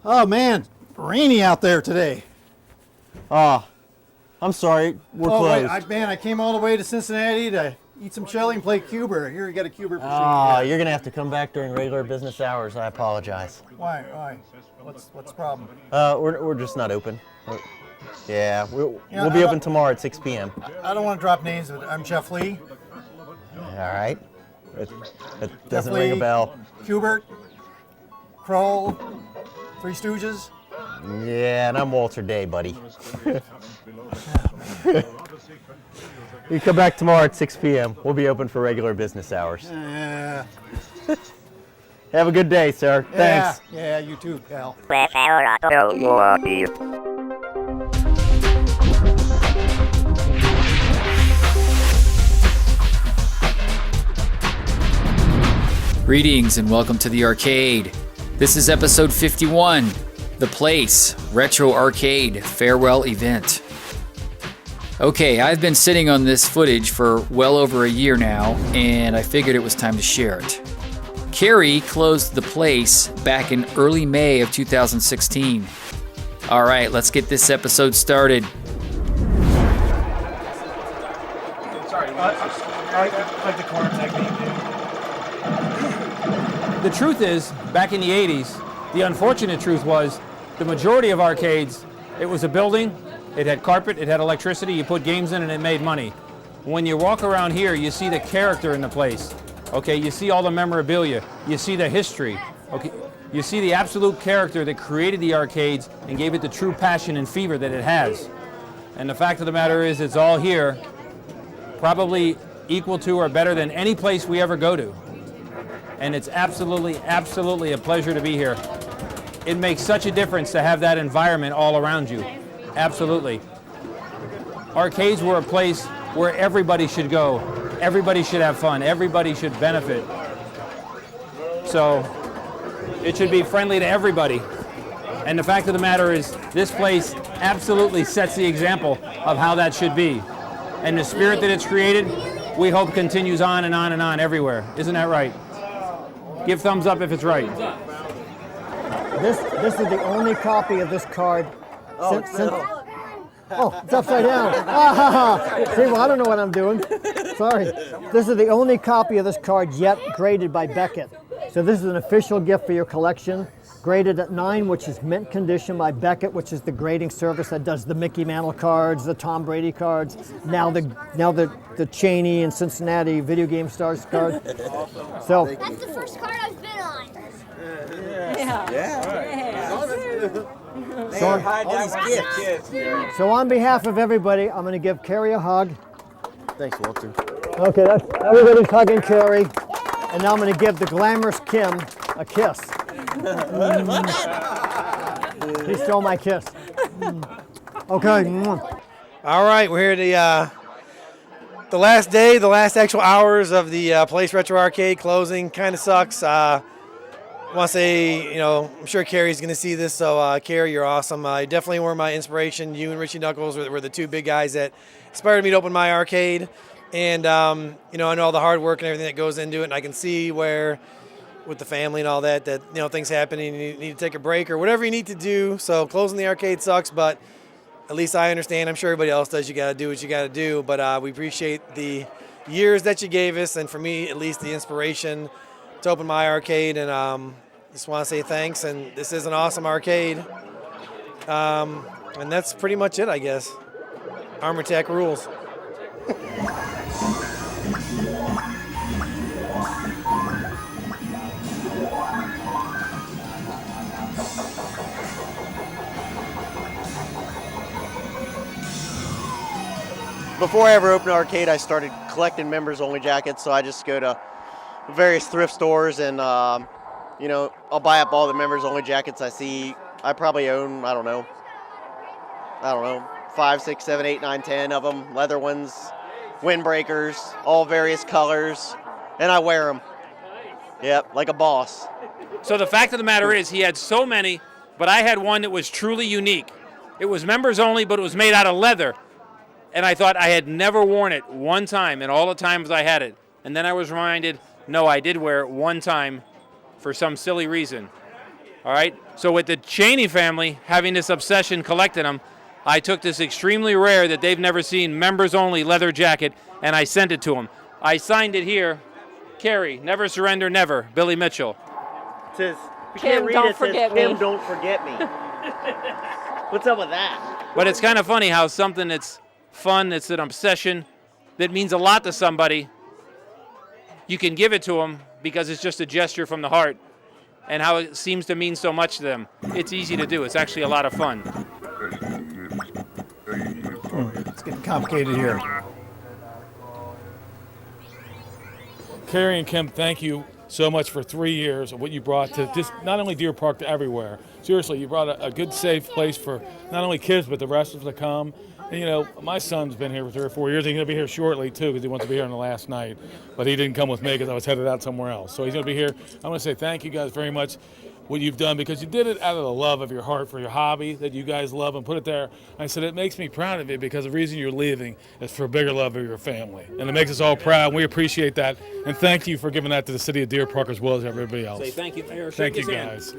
Oh man, rainy out there today. I'm sorry, we're closed. Wait, I came all the way to Cincinnati to eat some chili and play Cuber. Here you got a Cuber machine. You're gonna have to come back during regular business hours. I apologize. Why? What's the problem? We're just not open. We'll be open tomorrow at 6 p.m. I don't want to drop names, but I'm Jeff Lee. All right. It doesn't Jeff ring a Lee, bell. Hubert, Kroll, Three Stooges. Yeah, and I'm Walter Day, buddy. You come back tomorrow at 6 p.m. We'll be open for regular business hours. Yeah. Have a good day, sir. Thanks. Yeah, you too, pal. Greetings and welcome to the arcade. This is episode 51, The Place, Retro Arcade Farewell Event. Okay, I've been sitting on this footage for well over a year now, and I figured it was time to share it. Cary closed The Place back in early May of 2016. All right, let's get this episode started. Sorry, I like the corner technique. The truth is, back in the 80s, the unfortunate truth was the majority of arcades, it was a building, it had carpet, it had electricity, you put games in and it made money. When you walk around here, you see the character in the place. Okay, you see all the memorabilia, you see the history. Okay, you see the absolute character that created the arcades and gave it the true passion and fever that it has. And the fact of the matter is, it's all here, probably equal to or better than any place we ever go to. And it's absolutely a pleasure to be here. It makes such a difference to have that environment all around you. Absolutely. Arcades were a place where everybody should go. Everybody should have fun. Everybody should benefit. So it should be friendly to everybody. And the fact of the matter is, this place absolutely sets the example of how that should be. And the spirit that it's created, we hope continues on and on and on everywhere. Isn't that right? Give thumbs up if it's right. This is the only copy of this card. It's upside down. See, well, I don't know what I'm doing. Sorry. This is the only copy of this card yet graded by Beckett. So this is an official gift for your collection. Graded at 9, which is mint condition by Beckett, which is the grading service that does the Mickey Mantle cards, the Tom Brady cards, now the Chaney and Cincinnati video game stars card. So that's the first card I've been on. So on behalf of everybody, I'm going to give Cary a hug. Thanks, Walter. Okay, that's everybody's hugging Cary, and now I'm going to give the glamorous Kim a kiss. He stole my kiss. Okay. All right, we're here at the last day, the last actual hours of the Place Retro Arcade closing. Kind of sucks. I want to say, I'm sure Cary's going to see this, so Cary, you're awesome. You definitely were my inspiration. You and Richie Knuckles were the two big guys that inspired me to open my arcade. And, I know all the hard work and everything that goes into it, and I can see where, with the family and all that, things happen and you need to take a break or whatever you need to do. So closing the arcade sucks, but at least I understand. I'm sure everybody else does. You got to do what you got to do. But we appreciate the years that you gave us, and for me, at least, the inspiration to open my arcade. And just want to say thanks. And this is an awesome arcade. And that's pretty much it, I guess. Armor Tech rules. Before I ever opened an arcade, I started collecting members-only jackets, so I just go to various thrift stores and, I'll buy up all the members-only jackets I see. I probably own, I don't know, 5, 6, 7, 8, 9, 10 of them, leather ones, windbreakers, all various colors, and I wear them. Yep, like a boss. So the fact of the matter is, he had so many, but I had one that was truly unique. It was members only, but it was made out of leather. And I thought I had never worn it one time in all the times I had it. And then I was reminded, no, I did wear it one time for some silly reason. All right? So with the Chaney family having this obsession collecting them, I took this extremely rare that they've never seen members only leather jacket and I sent it to them. I signed it here. Cary, never surrender, never. Billy Mitchell. It says, you Kim, can't read don't it, it says, forget me. Kim, don't forget me. What's up with that? But it's kind of funny how something that's fun, that's an obsession, that means a lot to somebody, you can give it to them because it's just a gesture from the heart, and how it seems to mean so much to them. It's easy to do. It's actually a lot of fun. It's getting complicated here. Cary and Kim, thank you so much for 3 years of what you brought to just not only Deer Park to everywhere. Seriously, you brought a good, safe place for not only kids but the rest of us to come. And, you know, my son's been here for 3 or 4 years. He's going to be here shortly too because he wants to be here on the last night, but he didn't come with me because I was headed out somewhere else. So he's going to be here. I want to say thank you guys very much what you've done because you did it out of the love of your heart for your hobby that you guys love and put it there. I said it makes me proud of you because the reason you're leaving is for a bigger love of your family, and it makes us all proud. And we appreciate that, and thank you for giving that to the city of Deer Park as well as everybody else. Say thank you, Mayor. Thank you guys.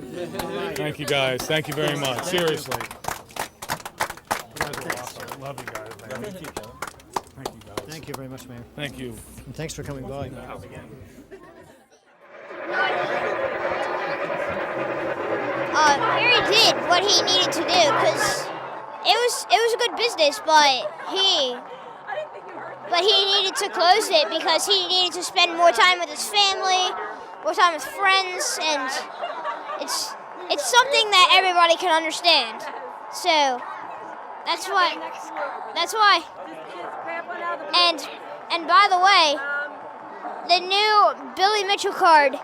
Thank you guys. Thank you very much. Seriously. You guys are awesome. Love you guys, man. Thank you. Thank you guys. Thank you very much, Mayor. Thank you. And thanks for coming by. Harry did what he needed to do because it was a good business, but he needed to close it because he needed to spend more time with his family, more time with friends, and it's something that everybody can understand. So that's why. And by the way, the new Billy Mitchell card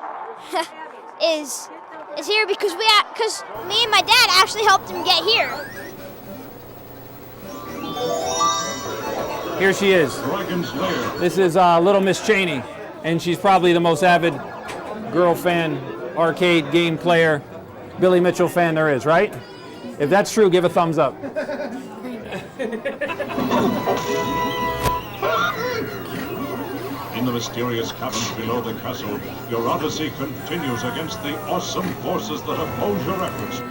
is here because me and my dad actually helped him get here. Here she is. This is Little Miss Chaney, and she's probably the most avid girl fan, arcade game player, Billy Mitchell fan there is, right? If that's true, give a thumbs up. In the mysterious caverns below the castle, your odyssey continues against the awesome forces that oppose your efforts.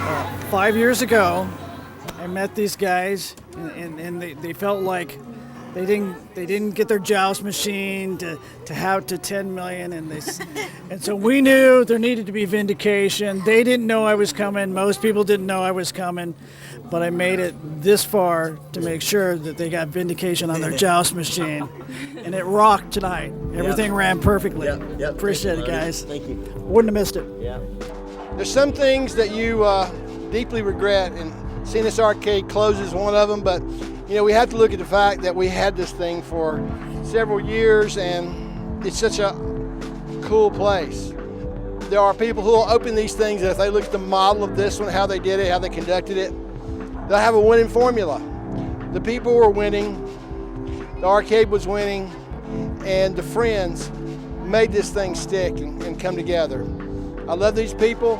Uh, 5 years ago, I met these guys, and they felt like they didn't get their joust machine to have to 10 million, and so we knew there needed to be vindication. They didn't know I was coming. Most people didn't know I was coming, but I made it this far to make sure that they got vindication on their joust machine, and it rocked tonight. Everything ran perfectly. Appreciate it, guys. Thank you. Wouldn't have missed it. Yeah. There's some things that you deeply regret, and seeing this arcade close is one of them, but you know, we have to look at the fact that we had this thing for several years, and it's such a cool place. There are people who will open these things, and if they look at the model of this one, how they did it, how they conducted it, they'll have a winning formula. The people were winning, the arcade was winning, and the friends made this thing stick and come together. I love these people,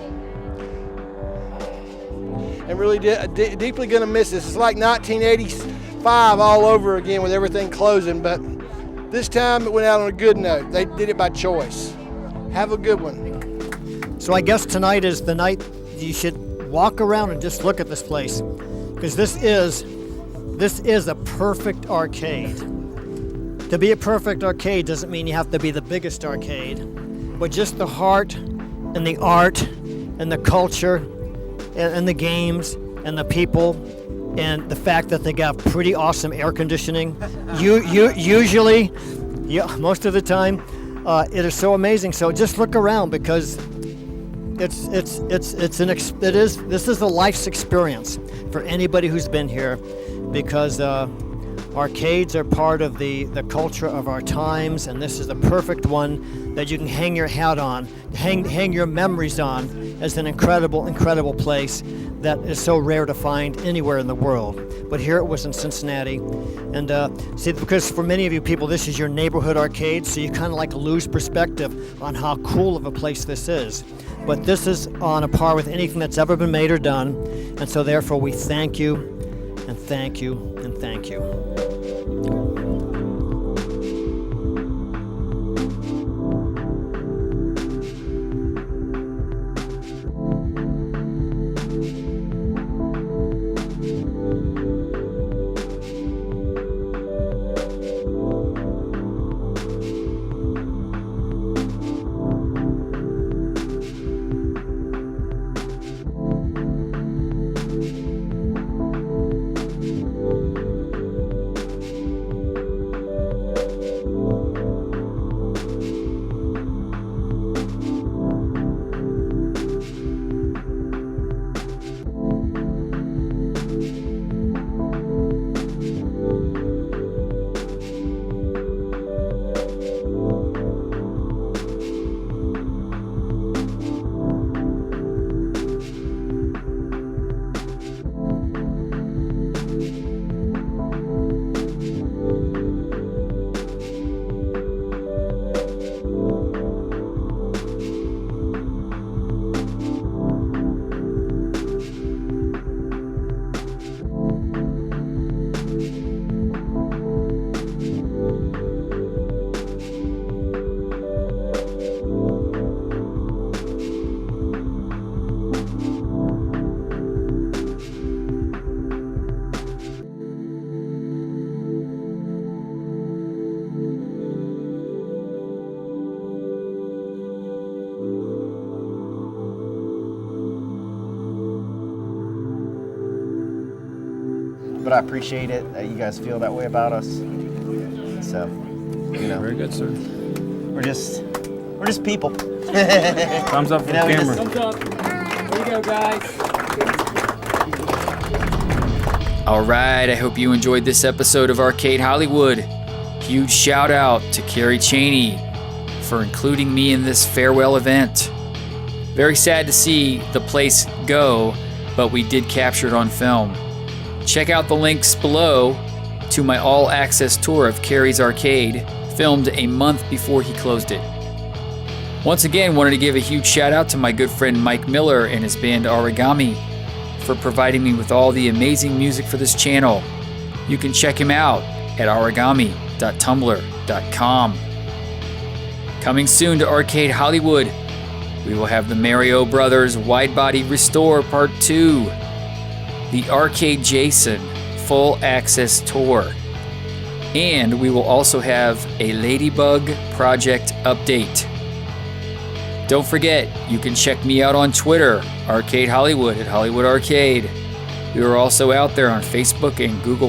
and really deeply going to miss this. It's like 1985 all over again with everything closing, but this time it went out on a good note. They did it by choice. Have a good one. So I guess tonight is the night you should walk around and just look at this place, because this is a perfect arcade. To be a perfect arcade doesn't mean you have to be the biggest arcade, but just the heart and the art and the culture and the games and the people and the fact that they got pretty awesome air conditioning. Usually, most of the time, it is so amazing. So just look around, because this is a life's experience for anybody who's been here, because arcades are part of the culture of our times, and this is the perfect one that you can hang your hat on, hang your memories on, as an incredible place that is so rare to find anywhere in the world. But here it was in Cincinnati, and see, because for many of you people, this is your neighborhood arcade, so you kind of like lose perspective on how cool of a place this is. But this is on a par with anything that's ever been made or done, and so therefore we thank you, and thank you, and Thank you. But I appreciate it that you guys feel that way about us. So, you know, Very good, sir. we're just people. Thumbs up for the camera. Thumbs up. There you go, guys. All right, I hope you enjoyed this episode of Arcade Hollywood. Huge shout out to Cary Chaney for including me in this farewell event. Very sad to see the place go, but we did capture it on film. Check out the links below to my all-access tour of Cary's Arcade, filmed a month before he closed it. Once again, wanted to give a huge shout out to my good friend Mike Miller and his band Origami for providing me with all the amazing music for this channel. You can check him out at origami.tumblr.com. Coming soon to Arcade Hollywood, we will have the Mario Brothers Wide Body Restore Part 2, the Arcade Jason Full Access Tour, and we will also have a Ladybug Project update. Don't forget, you can check me out on Twitter, Arcade Hollywood at Hollywood Arcade. We are also out there on Facebook and Google+.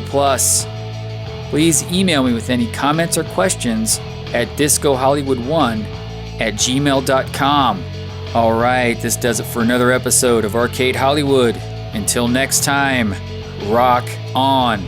Please email me with any comments or questions at discohollywood1@gmail.com. All right, this does it for another episode of Arcade Hollywood. Until next time, rock on.